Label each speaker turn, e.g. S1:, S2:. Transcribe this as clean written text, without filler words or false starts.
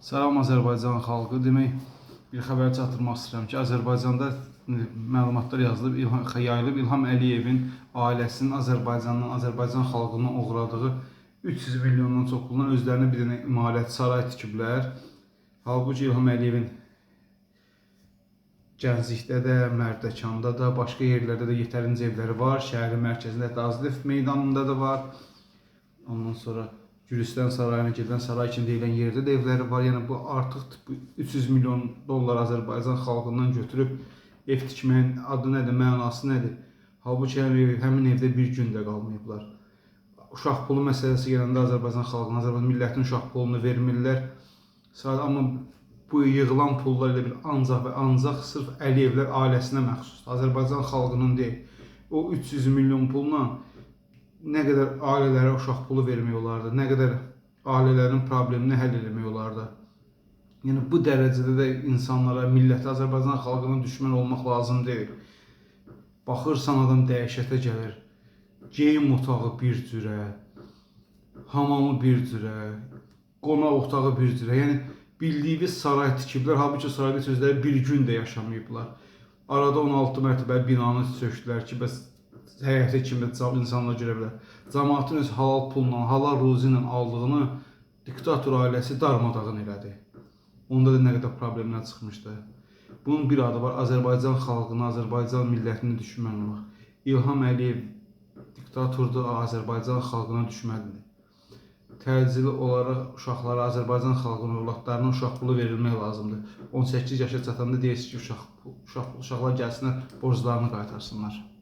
S1: Salam Azərbaycan xalqı. Demək, bir xəbər çatdırmaq istəyirəm ki, Azərbaycanda məlumatlar yazılıb, yayılıb İlham Əliyevin ailəsinin Azərbaycan xalqının uğradığı 300 milyondan çox puldan özlərinə bir dənə imarət, saray tikiblər. Halbuki İlham Əliyevin Gənclikdə də, Mərdəkanda da, başqa yerlərdə də yetərincə evləri var. Şəhərin mərkəzində, hətta Azlif meydanında da var. Ondan sonra Gülüstan sarayına gedən saray kimi deyilən yerdə də evləri var. Yəni bu artıq 300 milyon dollar Azərbaycan xalqından götürüb ev tikməyin adı nədir, mənası nədir? Halbuki həmin evdə bir gün də qalmayıblar. Uşaq pulu məsələsi gələndə Azərbaycan xalqına, Azərbaycan millətinin uşaq pulunu vermirlər. Amma bu yığılan pullar elə bir ancaq və ancaq sırf Əliyevlər ailəsinə məxsusdur. Azərbaycan xalqının deyil. O 300 milyon pulla nə qədər ailələrə uşaq pulu vermək olardı, nə qədər ailələrin problemini həll etmək olardı. Yəni bu dərəcədə də insanlara, millətə, Azərbaycan xalqına düşmən olmaq lazım deyil. Baxırsan adam dəhşətə gəlir. Geyim otağı bir cürə, hamamı bir cürə, qonaq otağı bir cürə. Yəni bildiyiniz saray tikiblər, halbuki sarayda sözləri bir gün də yaşamayıblar. Arada 16 mərtəbəli binanı sökdülər ki, bəs həyətə kimi insanlar görə bilər. Cəmaatın öz halal pulla, halal ruzi ilə aldığını diktator ailəsi darmadağın elədi. Onda da nə qədər problemlər çıxmışdı. Bunun bir adı var, Azərbaycan xalqına, Azərbaycan millətini düşmən olmaq. İlham Əliyev diktatordur, Azərbaycan xalqına düşməndir. Təcili olaraq uşaqlara, Azərbaycan xalqının övladlarına uşaq pulu verilmək lazımdır. 18 yaşa çatanda deyirsiniz ki, uşaqlar gəlsinlər, borclarını qaytarsınlar.